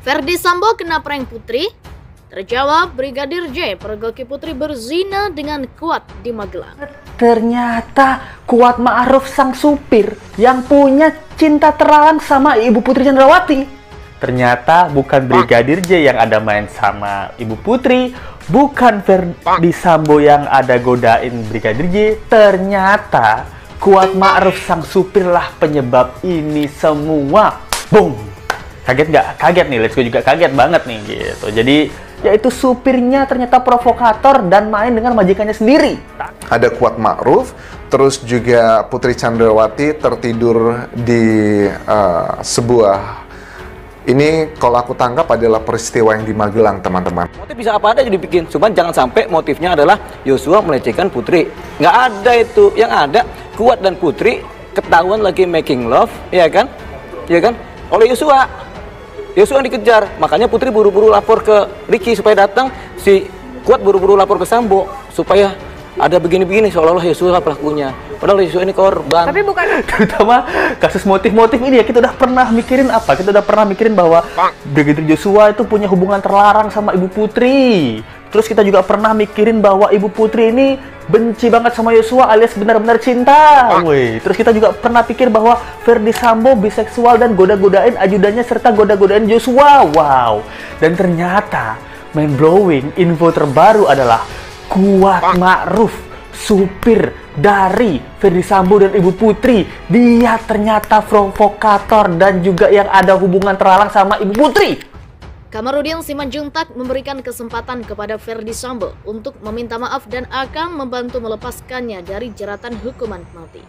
Ferdi Sambo kena prank Putri? Terjawab, Brigadir J pergoki Putri berzina dengan Kuat di Magelang. Ternyata Kuat Ma'ruf sang supir yang punya cinta terlarang sama Ibu Putri Chandrawati. Ternyata bukan Brigadir J yang ada main sama Ibu Putri, bukan Ferdi Sambo yang ada godain Brigadir J. Ternyata Kuat Ma'ruf sang supir lah penyebab ini semua. Boom! Kaget nggak? Kaget nih, Let's Go juga kaget banget nih gitu. Jadi yaitu supirnya ternyata provokator dan main dengan majikannya sendiri. Ada Kuat Ma'ruf, terus juga Putri Chandrawati tertidur di sebuah, ini kalau aku tangkap adalah peristiwa yang di Magelang, teman-teman. Motif bisa apa aja dibikin, cuman jangan sampai motifnya adalah Yosua melecehkan Putri. Nggak ada itu, yang ada Kuat dan Putri ketahuan lagi making love, ya kan? Ya kan? Oleh Yosua. Yosua yang dikejar, makanya Putri buru-buru lapor ke Ricky supaya datang, si Kuat buru-buru lapor ke Sambo supaya ada begini-begini, seolah-olah Yosua pelakunya. Padahal Yosua ini korban. Tapi bukan. Terutama kasus motif-motif ini ya, kita udah pernah mikirin apa? Kita udah pernah mikirin bahwa Brigadir Joshua itu punya hubungan terlarang sama Ibu Putri. Terus kita juga pernah mikirin bahwa Ibu Putri ini benci banget sama Yosua alias benar-benar cinta. Woi, terus kita juga pernah pikir bahwa Ferdi Sambo biseksual dan goda-godain ajudannya serta goda-godain Joshua. Wow. Dan ternyata mind blowing info terbaru adalah Kuat Ma'ruf, supir dari Ferdi Sambo dan Ibu Putri, dia ternyata provokator dan juga yang ada hubungan terlarang sama Ibu Putri. Kamarudin Simanjuntak memberikan kesempatan kepada Ferdi Sambo untuk meminta maaf dan akan membantu melepaskannya dari jeratan hukuman mati.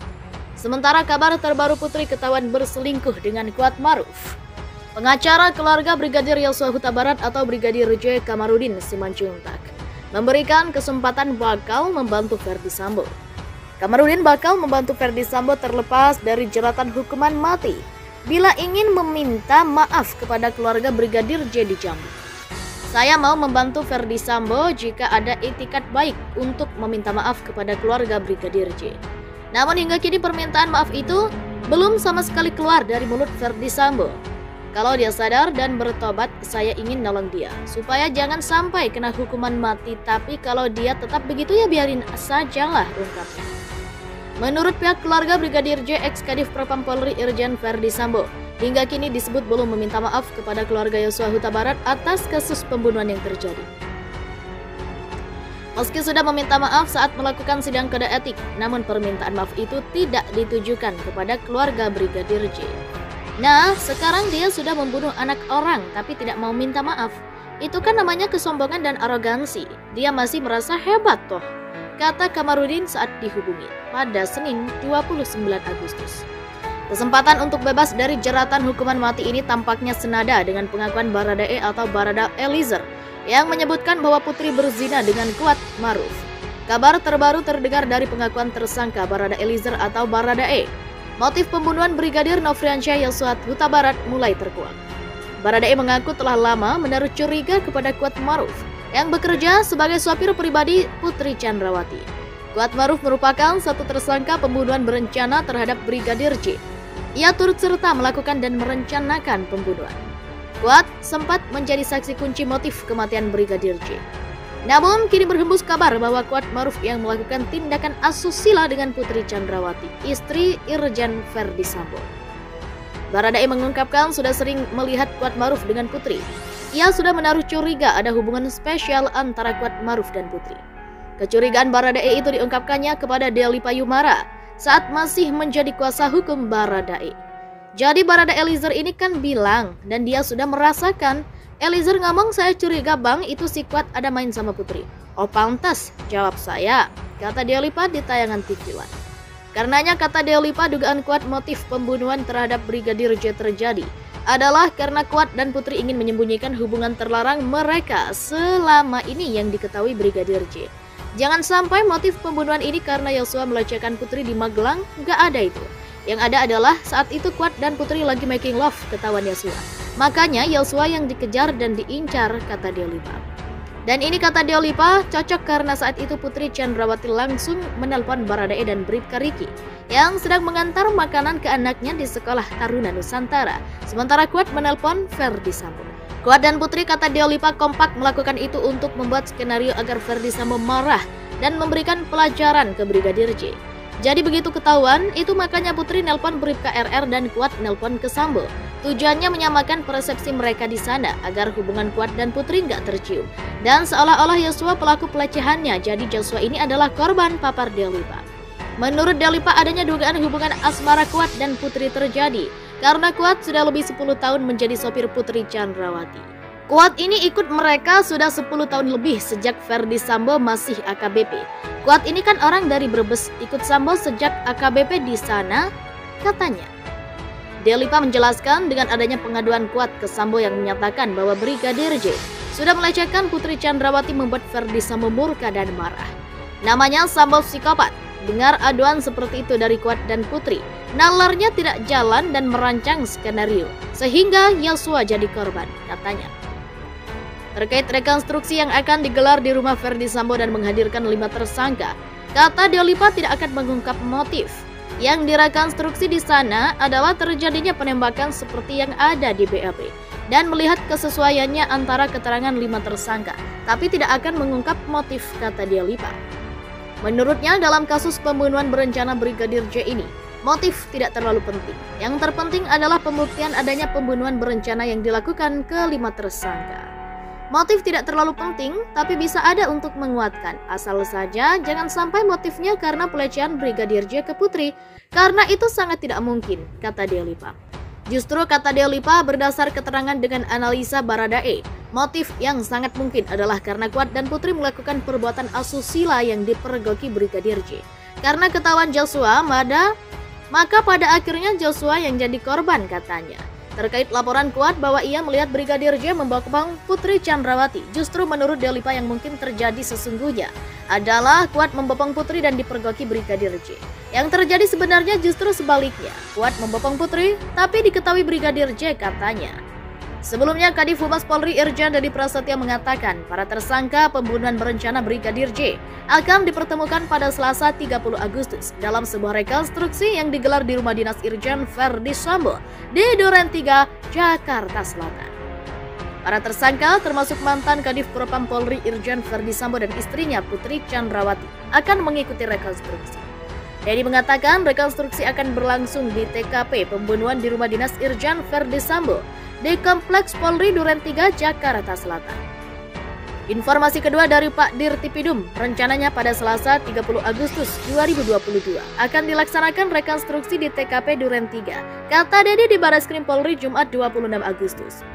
Sementara kabar terbaru Putri ketahuan berselingkuh dengan Kuat Ma'ruf. Pengacara keluarga Brigadir Yosua Huta Barat atau Brigadir J Kamarudin Simanjuntak memberikan kesempatan bakal membantu Ferdi Sambo. Kamarudin bakal membantu Ferdi Sambo terlepas dari jeratan hukuman mati bila ingin meminta maaf kepada keluarga Brigadir J di Jambi. Saya mau membantu Ferdi Sambo jika ada itikat baik untuk meminta maaf kepada keluarga Brigadir J. Namun hingga kini permintaan maaf itu belum sama sekali keluar dari mulut Ferdi Sambo. Kalau dia sadar dan bertobat, saya ingin nolong dia supaya jangan sampai kena hukuman mati. Tapi kalau dia tetap begitu ya biarin sajalah, ungkapnya. Menurut pihak keluarga Brigadir J, ex-Kadif Propam Polri Irjen Ferdi Sambo hingga kini disebut belum meminta maaf kepada keluarga Yosua Huta Barat atas kasus pembunuhan yang terjadi. Meski sudah meminta maaf saat melakukan sidang kode etik, namun permintaan maaf itu tidak ditujukan kepada keluarga Brigadir J. Nah, sekarang dia sudah membunuh anak orang tapi tidak mau minta maaf. Itu kan namanya kesombongan dan arogansi. Dia masih merasa hebat toh, kata Kamarudin saat dihubungi pada Senin 29 Agustus. Kesempatan untuk bebas dari jeratan hukuman mati ini tampaknya senada dengan pengakuan Baradae atau Barada Eliezer yang menyebutkan bahwa Putri berzina dengan Kuat Ma'ruf. Kabar terbaru terdengar dari pengakuan tersangka Barada Eliezer atau Baradae. Motif pembunuhan Brigadir Nofriansyah Yosua Huta Barat mulai terkuak. Baradae mengaku telah lama menaruh curiga kepada Kuat Ma'ruf yang bekerja sebagai sopir pribadi Putri Chandrawati. Kuat Ma'ruf merupakan satu tersangka pembunuhan berencana terhadap Brigadir J. Ia turut serta melakukan dan merencanakan pembunuhan. Kuat sempat menjadi saksi kunci motif kematian Brigadir J. Namun kini berhembus kabar bahwa Kuat Ma'ruf yang melakukan tindakan asusila dengan Putri Chandrawati, istri Irjen Ferdi Sambo. Baradae mengungkapkan sudah sering melihat Kuat Ma'ruf dengan Putri. Ia sudah menaruh curiga ada hubungan spesial antara Kuat Ma'ruf dan Putri. Kecurigaan Baradae itu diungkapkannya kepada Deli Payumara saat masih menjadi kuasa hukum Baradae. Jadi Barada Eliezer ini kan bilang dan dia sudah merasakan. Eliezer ngomong, saya curiga bang itu si Kuat ada main sama Putri. Oh pantas, jawab saya, kata Deolipa di tayangan TV One. Karenanya kata Deolipa dugaan Kuat motif pembunuhan terhadap Brigadir J terjadi adalah karena Kuat dan Putri ingin menyembunyikan hubungan terlarang mereka selama ini yang diketahui Brigadir J. Jangan sampai motif pembunuhan ini karena Yosua melecehkan Putri di Magelang, nggak ada itu. Yang ada adalah saat itu Kuat dan Putri lagi making love, ketahuan Yosua. Makanya Yosua yang dikejar dan diincar, kata Deolipa. Dan ini kata Deolipa cocok karena saat itu Putri Chandrawati langsung menelpon Baradae dan Bribka Riki yang sedang mengantar makanan ke anaknya di sekolah Taruna Nusantara. Sementara Kuat menelpon Ferdi Sambo. Kuat dan Putri, kata Deolipa, kompak melakukan itu untuk membuat skenario agar Ferdy Sambo marah dan memberikan pelajaran ke Brigadir J. Jadi begitu ketahuan, itu makanya Putri nelpon Bribka RR dan Kuat nelpon ke Sambo. Tujuannya menyamakan persepsi mereka di sana agar hubungan Kuat dan Putri nggak tercium. Dan seolah-olah Yosua pelaku pelecehannya, jadi Joshua ini adalah korban, papar Deolipa. Menurut Deolipa, adanya dugaan hubungan asmara Kuat dan Putri terjadi karena Kuat sudah lebih 10 tahun menjadi sopir Putri Chandrawati. Kuat ini ikut mereka sudah 10 tahun lebih sejak Ferdy Sambo masih AKBP. Kuat ini kan orang dari Brebes, ikut Sambo sejak AKBP di sana, katanya. Deolipa menjelaskan dengan adanya pengaduan Kuat ke Sambo yang menyatakan bahwa Brigadir J sudah melecehkan Putri Chandrawati membuat Ferdy Sambo murka dan marah. Namanya Sambo psikopat. Dengar aduan seperti itu dari Kuat dan Putri, nalarnya tidak jalan dan merancang skenario, sehingga Yosua jadi korban, katanya. Terkait rekonstruksi yang akan digelar di rumah Ferdy Sambo dan menghadirkan 5 tersangka, kata Deolipa tidak akan mengungkap motif. Yang direkonstruksi di sana adalah terjadinya penembakan seperti yang ada di BAP, dan melihat kesesuaiannya antara keterangan 5 tersangka, tapi tidak akan mengungkap motif, kata Deolipa. Menurutnya, dalam kasus pembunuhan berencana Brigadir J ini, motif tidak terlalu penting. Yang terpenting adalah pembuktian adanya pembunuhan berencana yang dilakukan ke 5 tersangka. Motif tidak terlalu penting, tapi bisa ada untuk menguatkan. Asal saja jangan sampai motifnya karena pelecehan Brigadir J ke Putri, karena itu sangat tidak mungkin, kata Deolipa. Justru, kata Deolipa, berdasar keterangan dengan analisa Baradae, motif yang sangat mungkin adalah karena Kuat dan Putri melakukan perbuatan asusila yang dipergoki Brigadir J. Karena ketahuan Joshua, maka pada akhirnya Joshua yang jadi korban, katanya. Terkait laporan Kuat bahwa ia melihat Brigadir J membopong Putri Chandrawati, justru menurut Deolipa yang mungkin terjadi sesungguhnya adalah Kuat membopong Putri dan dipergoki Brigadir J. Yang terjadi sebenarnya justru sebaliknya, Kuat membopong Putri, tapi diketahui Brigadir J, katanya. Sebelumnya, Kadif Humas Polri Irjen Dedi Prasetyo mengatakan para tersangka pembunuhan berencana Brigadir J akan dipertemukan pada Selasa 30 Agustus dalam sebuah rekonstruksi yang digelar di rumah dinas Irjen Ferdy Sambo di Duren 3, Jakarta Selatan. Para tersangka termasuk mantan Kadif Propam Polri Irjen Ferdy Sambo dan istrinya Putri Chandrawati akan mengikuti rekonstruksi. Dedi mengatakan rekonstruksi akan berlangsung di TKP pembunuhan di rumah dinas Irjen Ferdy Sambo di Kompleks Polri Duren 3, Jakarta Selatan. Informasi kedua dari Pak Dirtipidum, rencananya pada Selasa 30 Agustus 2022 akan dilaksanakan rekonstruksi di TKP Duren 3, kata Dedi di Barreskrim Polri Jumat 26 Agustus.